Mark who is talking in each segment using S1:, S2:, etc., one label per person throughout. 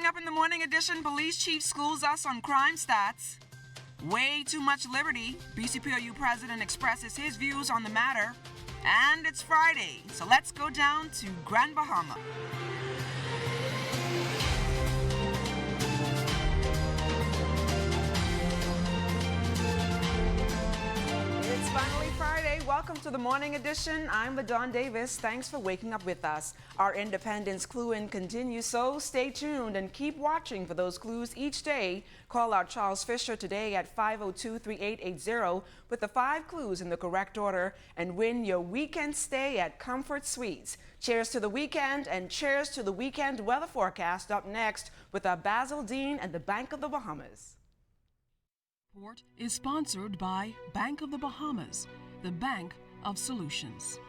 S1: Coming up in the morning edition, police chief schools us on crime stats. Way too much liberty. BCPOU president expresses his views on the matter. And it's Friday, so let's go down to Grand Bahama. It's finally Friday. Welcome to the morning edition. I'm LaDawn Davis. Thanks for waking up with us. Our Independence Clue-In continues, so stay tuned and keep watching for those clues each day. Call out Charles Fisher today at 502-3880 with the 5 clues in the correct order and win your weekend stay at Comfort Suites. Cheers to the weekend and cheers to the weekend weather forecast up next with our Basil Dean and the Bank of the Bahamas.
S2: Report is sponsored by Bank of the Bahamas, the bank of solutions.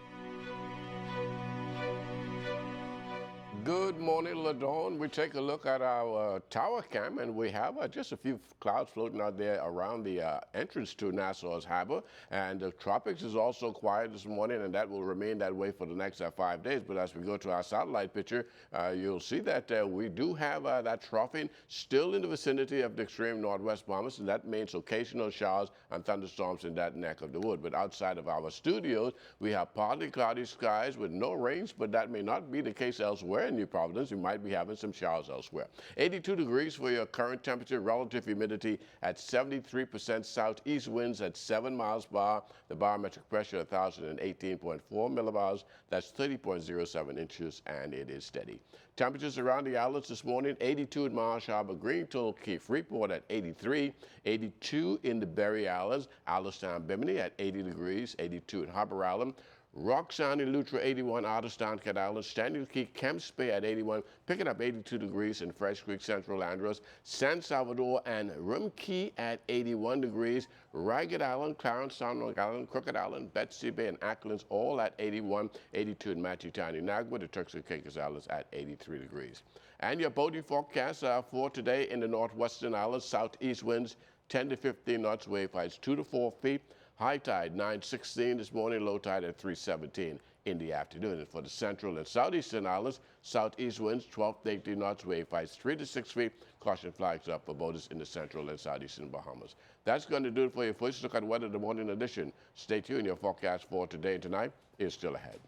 S3: Good morning, LaDawn. We take a look at our tower cam, and we have just a few clouds floating out there around the entrance to Nassau's Harbor. And the tropics is also quiet this morning, and that will remain that way for the next 5 days. But as we go to our satellite picture, you'll see that we do have that troughing still in the vicinity of the extreme northwest Bahamas, and that means occasional showers and thunderstorms in that neck of the wood. But outside of our studios, we have partly cloudy skies with no rains, but that may not be the case elsewhere. New Providence, you might be having some showers elsewhere. 82 degrees for your current temperature, relative humidity at 73%, southeast winds at 7 miles per hour, the barometric pressure 1,018.4 millibars, that's 30.07 inches, and it is steady. Temperatures around the islands this morning: 82 at Marsh Harbor, Greentown, Key Freeport at 83, 82 in the Berry Islands, Allenstown, Bimini at 80 degrees, 82 in Harbour Island, Rock Sound in Lutra 81, Otterstown, Cat Island, Standing Key, Kemps Bay at 81, picking up 82 degrees in Fresh Creek, Central Andros, San Salvador and Rim Key at 81 degrees, Ragged Island, Clarence Sound, Long Island, Crooked Island, Betsy Bay and Acklands all at 81, 82 in Matsutown, Inagua, the Turks and Caicos Islands at 83 degrees. And your boating forecast for today in the northwestern islands: southeast winds 10 to 15 knots, wave heights 2 to 4 feet. High tide 9:16 this morning, low tide at 3:17 in the afternoon. And for the central and southeastern islands, southeast winds 12 to 18 knots, wave heights 3 to 6 feet. Caution flags up for boaters in the central and southeastern Bahamas. That's going to do it for your first look at weather, the morning edition. Stay tuned. Your forecast for today and tonight is still ahead.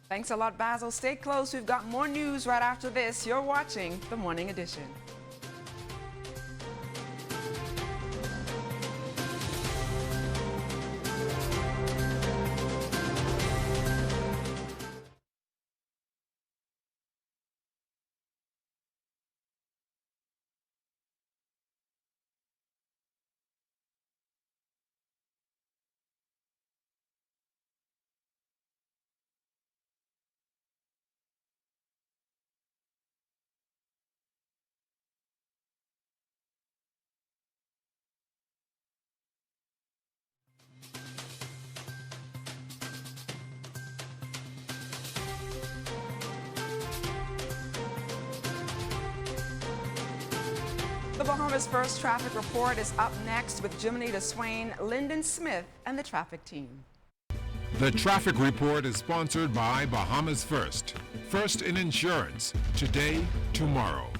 S1: Thanks a lot, Basil. Stay close. We've got more news right after this. You're watching the morning edition. The Bahamas' first traffic report is up next with Jiminy DeSwain, Lyndon Smith, and the traffic team.
S4: The traffic report is sponsored by Bahamas First. First in insurance, today, tomorrow.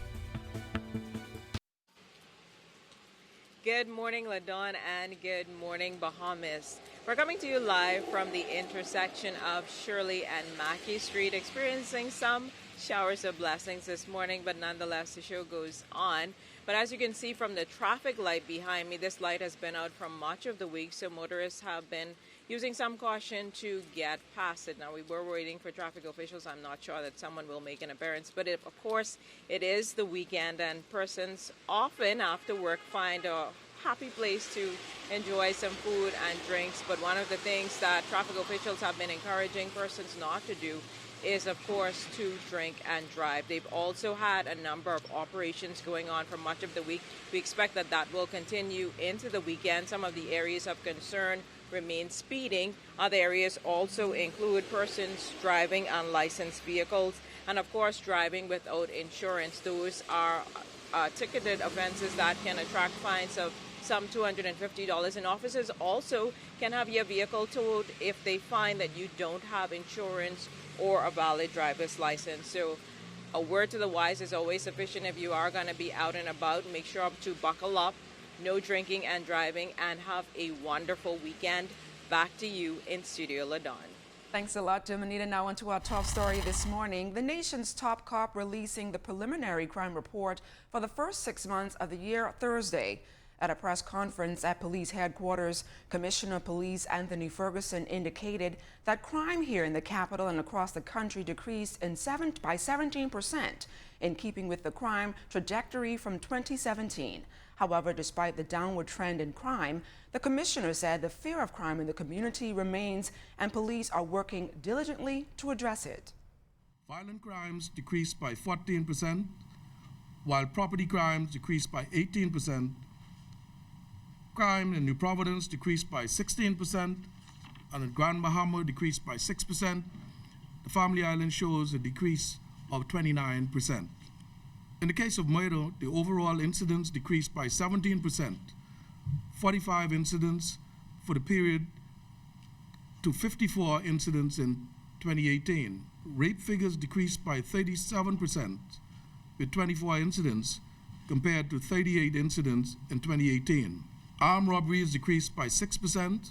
S5: Good morning, LaDawn, and good morning, Bahamas. We're coming to you live from the intersection of Shirley and Mackey Street, experiencing some showers of blessings this morning, but nonetheless, the show goes on. But as you can see from the traffic light behind me, this light has been out for much of the week, so motorists have been using some caution to get past it. Now, we were waiting for traffic officials. I'm not sure that someone will make an appearance, but of course, it is the weekend, and persons often after work find a happy place to enjoy some food and drinks. But one of the things that traffic officials have been encouraging persons not to do is, of course, to drink and drive. They've also had a number of operations going on for much of the week. We expect that that will continue into the weekend. Some of the areas of concern remain speeding. Other areas also include persons driving unlicensed vehicles and, of course, driving without insurance. Those are ticketed offenses that can attract fines of some $250, and officers also can have your vehicle towed if they find that you don't have insurance or a valid driver's license. So A word to the wise is always sufficient if you are going to be out and about. Make sure to buckle up, no drinking and driving, and have a wonderful weekend. Back to you in Studio LaDon.
S1: Thanks a lot, Dominita. Now on to our top story this morning. The nation's top cop releasing the preliminary crime report for the first 6 months of the year Thursday. At a press conference at police headquarters, Commissioner of Police Anthony Ferguson indicated that crime here in the capital and across the country decreased by 17%, in keeping with the crime trajectory from 2017. However, despite the downward trend in crime, the commissioner said the fear of crime in the community remains and police are working diligently to address it.
S6: Violent crimes decreased by 14%, while property crimes decreased by 18%. Crime in New Providence decreased by 16%, and in Grand Bahama decreased by 6%. The Family Island shows a decrease of 29%. In the case of murder, the overall incidents decreased by 17%, 45 incidents for the period to 54 incidents in 2018. Rape figures decreased by 37%, with 24 incidents compared to 38 incidents in 2018. Armed robberies decreased by 6%,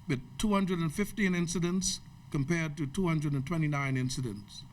S6: with 215 incidents compared to 229 incidents.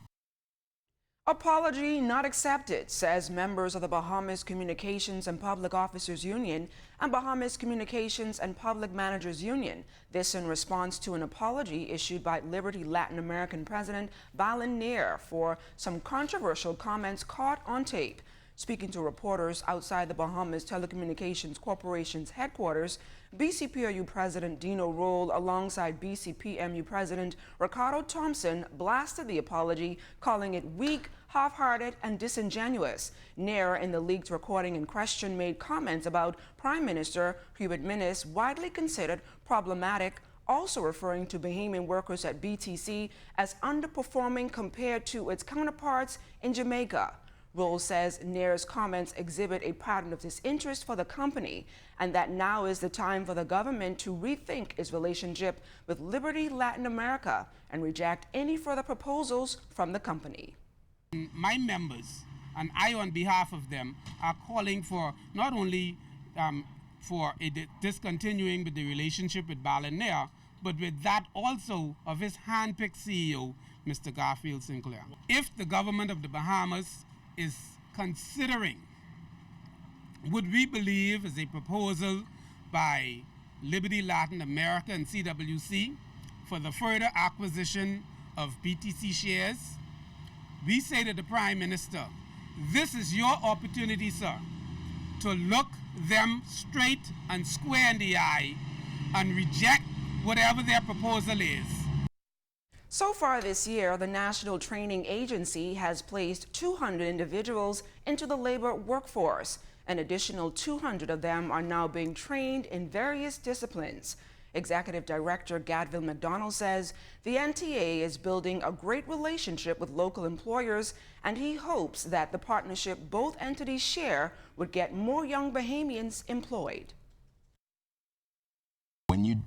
S1: Apology not accepted, says members of the Bahamas Communications and Public Officers Union and Bahamas Communications and Public Managers Union. This in response to an apology issued by Liberty Latin American President Balin Nair for some controversial comments caught on tape. Speaking to reporters outside the Bahamas Telecommunications Corporation's headquarters, BCPRU President Dino Roll alongside BCPMU President Ricardo Thompson blasted the apology, calling it weak, half-hearted, and disingenuous. Nair, in the leaked recording in question, made comments about Prime Minister Hubert Minnis, widely considered problematic, also referring to Bahamian workers at BTC as underperforming compared to its counterparts in Jamaica. Roll says Nair's comments exhibit a pattern of disinterest for the company and that now is the time for the government to rethink its relationship with Liberty Latin America and reject any further proposals from the company.
S7: My members and I on behalf of them are calling for not only for a discontinuing with the relationship with Balin Nair, but with that also of his hand-picked CEO, Mr. Garfield Sinclair. If the government of the Bahamas is considering what we believe is a proposal by Liberty Latin America and CWC for the further acquisition of BTC shares, we say to the Prime Minister, this is your opportunity, sir, to look them straight and square in the eye and reject whatever their proposal is.
S1: So far this year, the National Training Agency has placed 200 individuals into the labor workforce. An additional 200 of them are now being trained in various disciplines. Executive Director Gadville McDonald says the NTA is building a great relationship with local employers, and he hopes that the partnership both entities share would get more young Bahamians employed.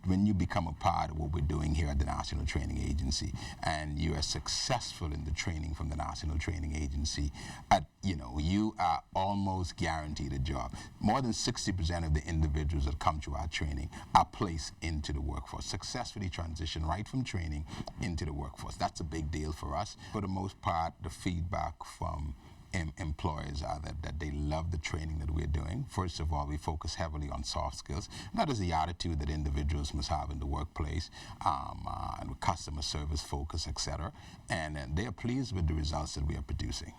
S8: When you become a part of what we're doing here at the National Training Agency, and you are successful in the training from the National Training Agency, you are almost guaranteed a job. More than 60% of the individuals that come to our training are placed into the workforce, successfully transition right from training into the workforce. That's a big deal for us. For the most part, the feedback from employers are that they love the training that we're doing. First of all, we focus heavily on soft skills. That is the attitude that individuals must have in the workplace, and with customer service focus, etc. And they are pleased with the results that we are producing.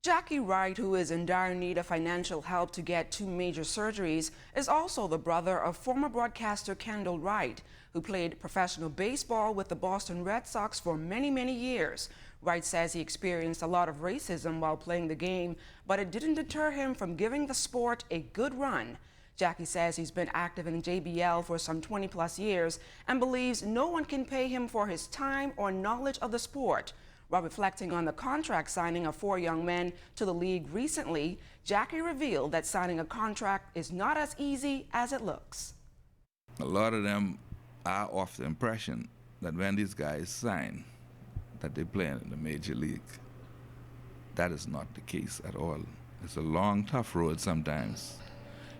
S1: Jackie Wright, who is in dire need of financial help to get 2 major surgeries, is also the brother of former broadcaster Kendall Wright, who played professional baseball with the Boston Red Sox for many, many years. Wright says he experienced a lot of racism while playing the game, but it didn't deter him from giving the sport a good run. Jackie says he's been active in JBL for some 20-plus years and believes no one can pay him for his time or knowledge of the sport. While reflecting on the contract signing of 4 young men to the league recently, Jackie revealed that signing a contract is not as easy as it looks.
S9: A lot of them are off the impression that when these guys sign, that they're playing in the major league. that is not the case at all. It's a long, tough road sometimes.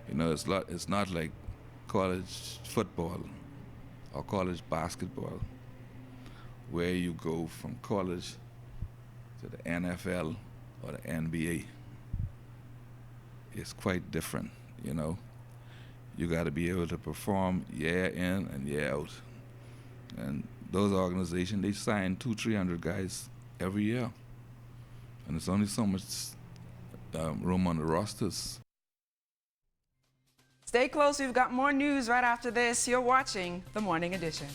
S9: You know, it's not like college football or college basketball, where you go from college to the NFL or the NBA. It's quite different, you know. You got to be able to perform year in and year out. And those organizations, they sign 200-300 guys every year. And there's only so much room on the rosters.
S1: Stay close, we've got more news right after this. You're watching The Morning Edition.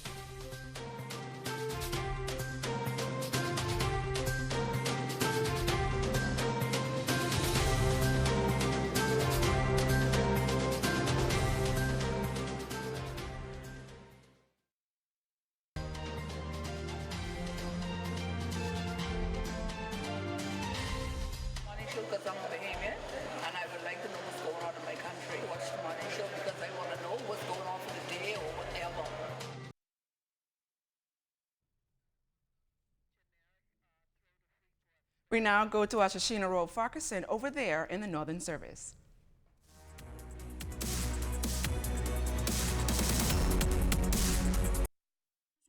S10: Because I'm a Bahamian and I would like to know what's going on in my country. Watch the morning show because I want to know what's going on for the day or whatever.
S1: We now go to our Shoshana Road Farquharson over there in the Northern Service.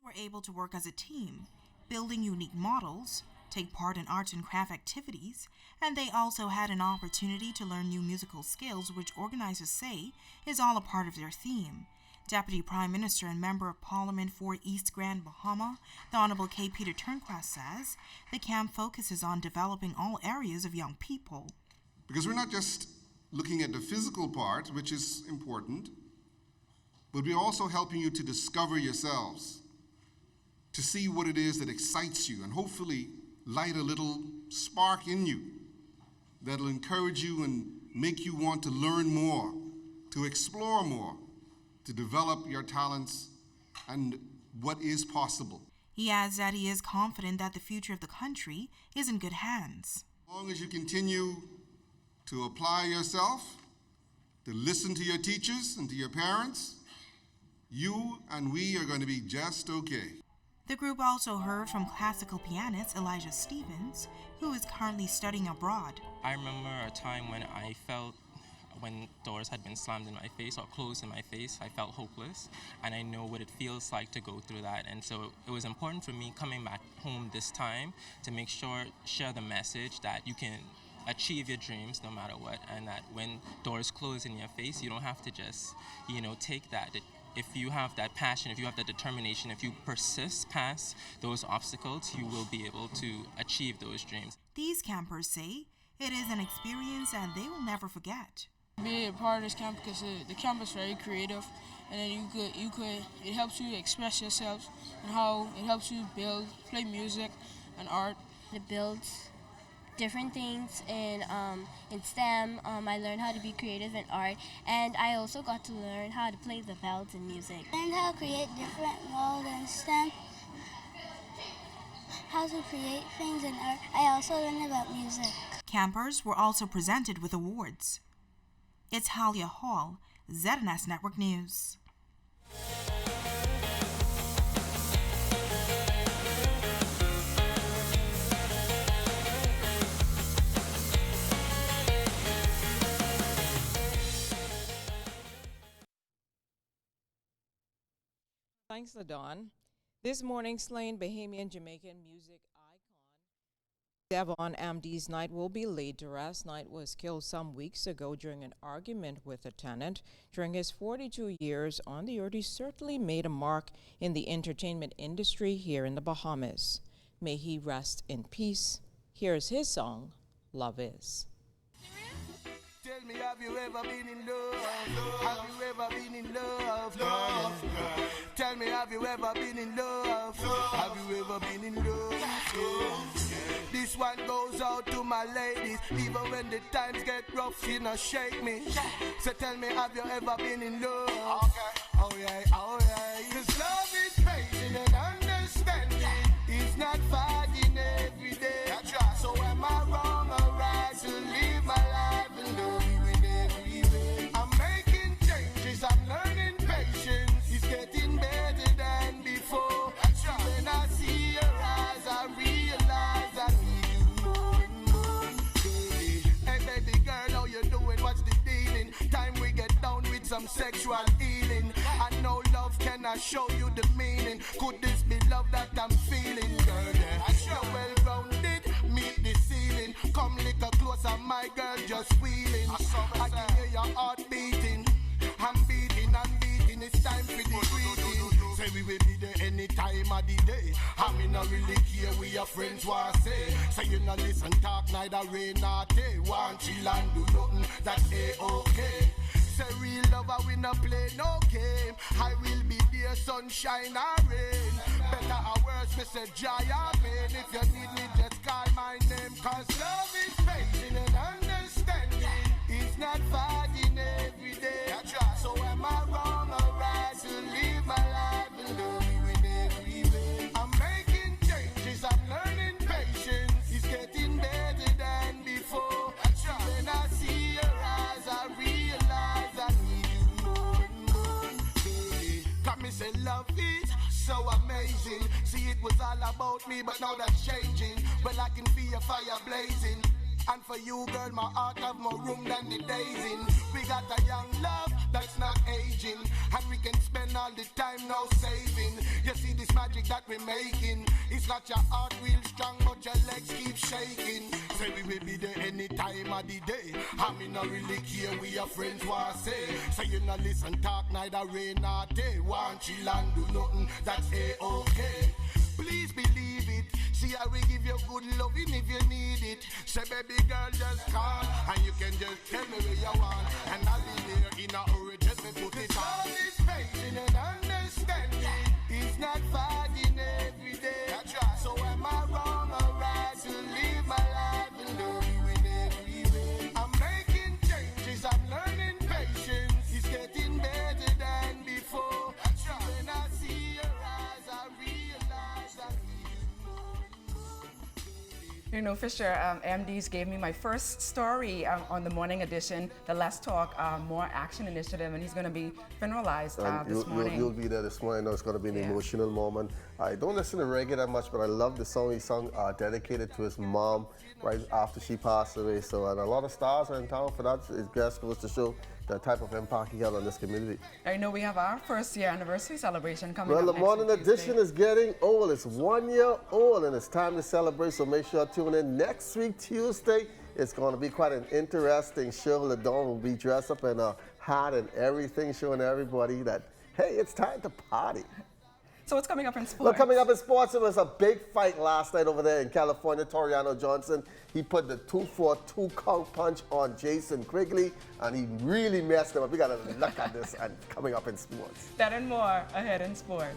S11: Were able to work as a team, building unique models, take part in arts and craft activities, and they also had an opportunity to learn new musical skills, which organizers say is all a part of their theme. Deputy Prime Minister and Member of Parliament for East Grand Bahama, the Honorable K. Peter Turnquist says the camp focuses on developing all areas of young people.
S12: Because we're not just looking at the physical part, which is important, but we're also helping you to discover yourselves, to see what it is that excites you, and hopefully light a little spark in you that'll encourage you and make you want to learn more, to explore more, to develop your talents and what is possible.
S11: He adds that he is confident that the future of the country is in good hands.
S12: As long as you continue to apply yourself, to listen to your teachers and to your parents, you and we are going to be just okay.
S11: The group also heard from classical pianist Elijah Stevens, who is currently studying abroad.
S13: I remember a time when I felt when doors had been slammed in my face or closed in my face, I felt hopeless, and I know what it feels like to go through that. And so it was important for me coming back home this time to make sure, share the message that you can achieve your dreams no matter what, and that when doors close in your face, you don't have to just, take that. If you have that passion, if you have that determination, if you persist past those obstacles, you will be able to achieve those dreams.
S11: These campers say it is an experience and they will never forget.
S14: Be a part of this camp because the camp is very creative, and then it helps you express yourself and how it helps you play music and art.
S15: It builds different things in STEM. I learned how to be creative in art, and I also got to learn how to play the bells in music.
S16: I learned how to create different molds in STEM, how to create things in art. I also learned about music.
S11: Campers were also presented with awards. It's Halia Hall, ZNS Network News.
S5: Thanks, LaDawn. This morning, slain Bahamian Jamaican music icon Devon Amdi's Knight will be laid to rest. Knight was killed some weeks ago during an argument with a tenant. During his 42 years on the earth, he certainly made a mark in the entertainment industry here in the Bahamas. May he rest in peace. Here's his song, Love Is.
S17: Tell me, have you ever been in love? Have you ever been in love? Tell me, have you ever been in love? Have you ever been in love? This one goes out to my ladies. Even when the times get rough, she not shake me. So tell me, have you ever been in love? Okay. Oh yeah, oh yeah. 'Cause love is patient and understanding. It's not fighting every day. That's right. So am I wrong or right to live my life and love you in every way? I'm making changes, I'm learning patience. It's getting better than before. That's right. When I see your eyes, I realize I need you more and more. I show you the meaning. Could this be love that I'm feeling, girl? Yeah, you're well grounded, meet the ceiling. Come little closer, my girl, just wheeling. I can hear your heart beating. I'm beating and beating. It's time for the greeting. Say we will be there any time of the day. I mean, not really care we your friends want say. Say you not listen, talk neither rain nor day. Want chill and do nothing, that's A-okay. Say real lover, we not play no game. I will be there, sunshine or rain. Better or worse, me say joy or pain. If you need me, just call my name. Cause love is patient and understanding. It's not fighting every day. So am I wrong or right to live my life and love you in every way? I'm making changes, I'm learning patience. It's getting better than before. When I see your eyes, I realize I need you more and more. Baby, got me say love is so amazing. See, it was all about me, but now that's changing. Well, I can feel a fire blazing. And for you, girl, my heart have more room than the days in. We got a young love that's not aging, and we can spend all the time now saving. You see this magic that we're making. It's got your heart real strong, but your legs keep shaking. Say we will be there any time of the day. I mean, not really care we your friends want say. Say you not listen, talk neither rain nor day. Want chill and do nothing, that's A-okay. Please believe it. See, I will give you good loving if you need it. Say, baby girl, just call, and you can just tell me where you want. And I'll be there in a hurry, just me put it on. All this patient and understanding. It's not fighting every day. So am I wrong or right to live my life and love you in every way? I'm making changes, I'm learning patience. It's getting better than before. When I see your eyes, I realize I need you more and more.
S1: You know, Fisher, MDs gave me my first story on the morning edition, the Let's Talk More Action Initiative, and he's going to be funeralized this morning.
S18: You'll be there this morning. I know it's going to be an emotional moment. I don't listen to reggae that much, but I love the song he sung dedicated to his mom right after she passed away. So, and a lot of stars are in town for that. It just goes to show the type of impact he had on this community.
S1: I know we have our first year anniversary celebration coming up
S18: Well, the morning edition is getting old. It's 1 year old, and it's time to celebrate. So make sure to tune in next week, Tuesday. It's going to be quite an interesting show. LaDawn will be dressed up in a hat and everything, showing everybody that, hey, it's time to party.
S1: So what's coming up in sports?
S18: Well, coming up in sports, it was a big fight last night over there in California. Toriano Johnson, he put the 2-for-2 count punch on Jason Quigley, and he really messed him up. We got to look at this and coming up in sports.
S1: That and more ahead in sports.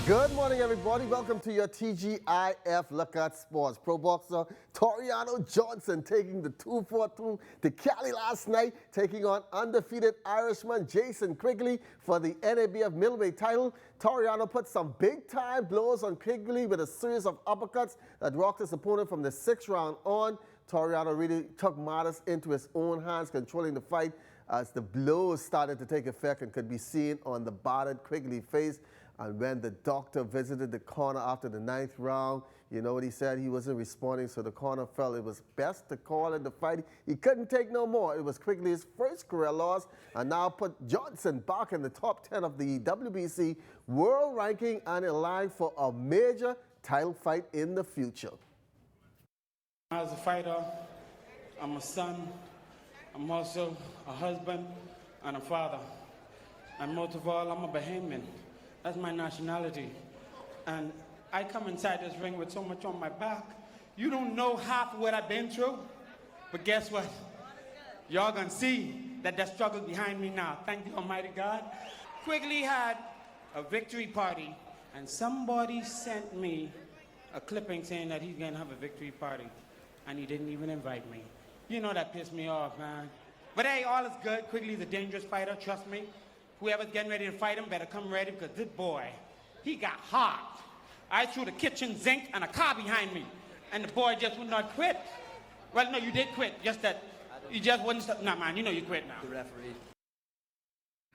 S18: Good morning, everybody. Welcome to your TGIF Look at Sports. Pro boxer Toriano Johnson taking the 2-for-2 to Cali last night, taking on undefeated Irishman Jason Quigley for the NABF middleweight title. Toriano put some big-time blows on Quigley with a series of uppercuts that rocked his opponent from the 6th round on. Toriano really took matters into his own hands, controlling the fight as the blows started to take effect and could be seen on the battered Quigley face. And when the doctor visited the corner after the 9th round, you know what he said? He wasn't responding, so the corner felt it was best to call in the fight. He couldn't take no more. It was Quigley's first career loss, and now put Johnson back in the top 10 of the WBC world ranking and in line for a major title fight in the future.
S19: As a fighter, I'm a son, I'm also a husband and a father. And most of all, I'm a Bahamian. That's my nationality. And I come inside this ring with so much on my back. You don't know half of what I've been through. But guess what? Y'all gonna see that struggle behind me now. Thank the Almighty God. Quigley had a victory party, and somebody sent me a clipping saying that he's gonna have a victory party, and he didn't even invite me. You know that pissed me off, man. But hey, all is good. Quigley's a dangerous fighter, trust me. Whoever's getting ready to fight him better come ready, because this boy, he got hot. I threw the kitchen sink and a car behind me, and the boy just would not quit. Well, no, you did quit, just that you just wouldn't stop. Nah, man, you know you quit now.
S20: The referee.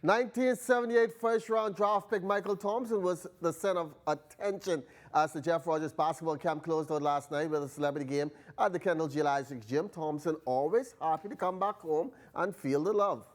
S18: 1978 first-round draft pick Michael Thompson was the center of attention as the Jeff Rogers basketball camp closed out last night with a celebrity game at the Kendall G. Isaacs Gym. Thompson always happy to come back home and feel the love.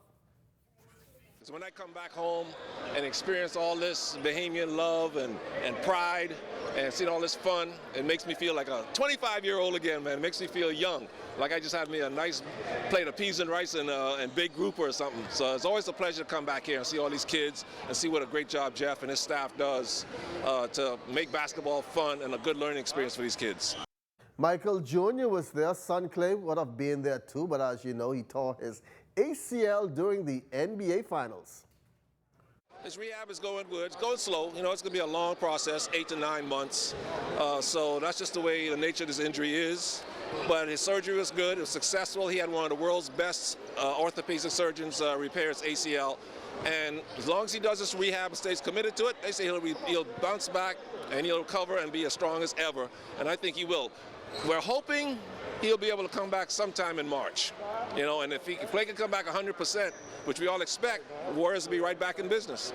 S20: So when I come back home and experience all this Bahamian love and pride and seeing all this fun, it makes me feel like a 25-year-old again, man. It makes me feel young. Like I just had me a nice plate of peas and rice and big grouper or something. So it's always a pleasure to come back here and see all these kids and see what a great job Jeff and his staff does to make basketball fun and a good learning experience for these kids.
S18: Michael Jr. was there. Son Clay would have been there too, but as you know, he tore his ACL during the NBA Finals.
S20: His rehab is going good. It's going slow. You know, it's going to be a long process, 8 to 9 months. So that's just the way the nature of this injury is. But his surgery was good. It was successful. He had one of the world's best orthopedic surgeons repair his ACL. And as long as he does this rehab and stays committed to it, they say he'll bounce back and he'll recover and be as strong as ever. And I think he will. We're hoping he'll be able to come back sometime in March. You know, and if Clay can come back 100%, which we all expect, Warriors will be right back in business.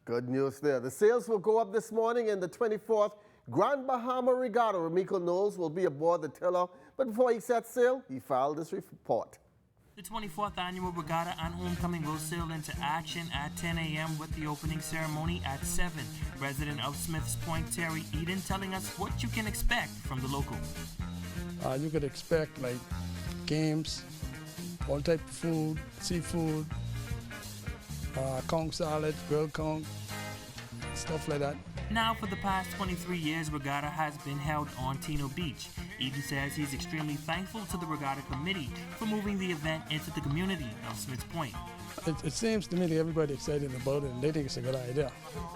S18: Good news there. The sails will go up this morning in the 24th Grand Bahama Regatta. Ramiko Knowles will be aboard the tiller, but before he set sail, he filed this report.
S21: The 24th Annual Regatta and Homecoming will sail into action at 10 a.m. with the opening ceremony at 7. Resident of Smiths Point, Terry Eden, telling us what you can expect from the locals.
S22: You could expect like games, all type of food, seafood, conch salad, grilled conch, stuff like that.
S21: Now, for the past 23 years, Regatta has been held on Tino Beach. Eden says he's extremely thankful to the Regatta Committee for moving the event into the community of Smiths Point.
S22: It seems to me that everybody excited about it and they think it's a good idea,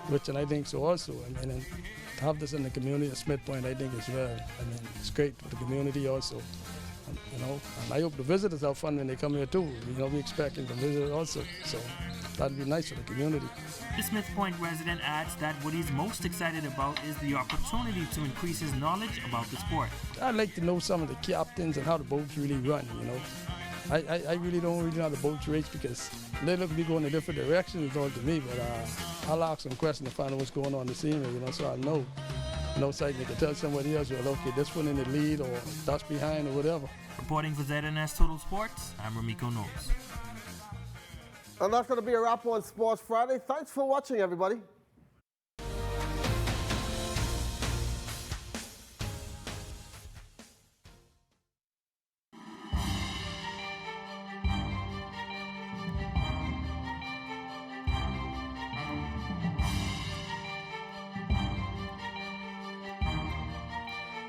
S22: which and I think so also. I mean, and to have this in the community of Smiths Point, I think is well. I mean, it's great for the community also. You know, and I hope the visitors have fun when they come here too. You know, we expecting the visitors also, so that'd be nice for the community.
S21: The Smiths Point resident adds that what he's most excited about is the opportunity to increase his knowledge about the sport.
S22: I'd like to know some of the captains and how the boats really run, you know. I really don't really know how the boats race because they look to be going in different directions all to me, but I'll ask some questions to find out what's going on in the scenery, you know, so I'll know. No sight they can tell somebody else, well, okay, this one in the lead or that's behind or whatever.
S21: Reporting for ZNS Total Sports, I'm Ramiko Knowles.
S18: And that's going to be a wrap on Sports Friday. Thanks for watching, everybody.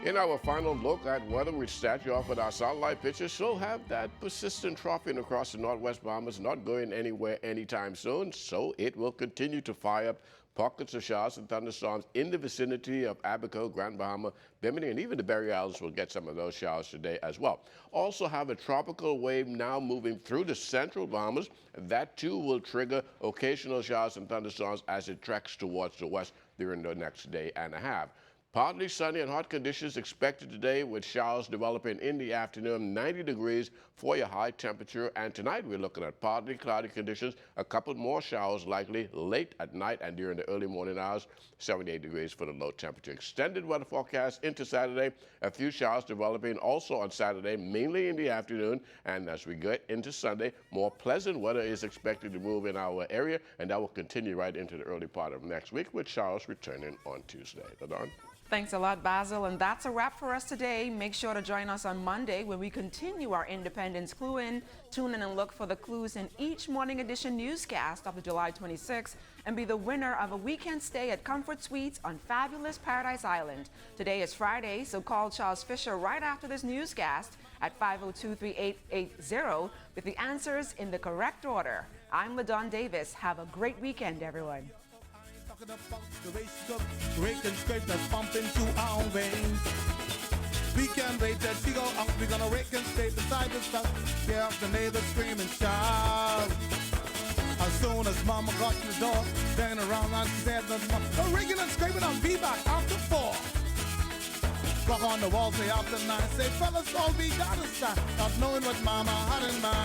S3: In our final look at weather, we start you off with our satellite pictures. So have that persistent troughing across the northwest Bahamas not going anywhere anytime soon. So it will continue to fire up pockets of showers and thunderstorms in the vicinity of Abaco, Grand Bahama, Bimini, and even the Berry Islands will get some of those showers today as well. Also have a tropical wave now moving through the central Bahamas. That too will trigger occasional showers and thunderstorms as it treks towards the west during the next day and a half. Partly sunny and hot conditions expected today with showers developing in the afternoon, 90 degrees for your high temperature. And tonight we're looking at partly cloudy conditions, a couple more showers likely late at night and during the early morning hours, 78 degrees for the low temperature. Extended weather forecast into Saturday, a few showers developing also on Saturday, mainly in the afternoon. And as we get into Sunday, more pleasant weather is expected to move in our area, and that will continue right into the early part of next week with showers returning on Tuesday. Ladon?
S1: Thanks a lot, Basil. And that's a wrap for us today. Make sure to join us on Monday when we continue our Independence Clue In. Tune in and look for the clues in each morning edition newscast of July 26th and be the winner of a weekend stay at Comfort Suites on fabulous Paradise Island. Today is Friday, so call Charles Fisher right after this newscast at 502-3880 with the answers in the correct order. I'm LaDon Davis. Have a great weekend, everyone.
S17: The race up, rake and scrape that's pumping through our veins. We can't wait that she go out, we're gonna rake and scrape beside the stuff. Hear the neighbors scream and shout. As soon as mama got to the door, turn around and she said, no raking and scraping, I'll be back after 4. Clock on the wall, say after 9, say fellas, all we gotta start, not knowing what mama had in mind.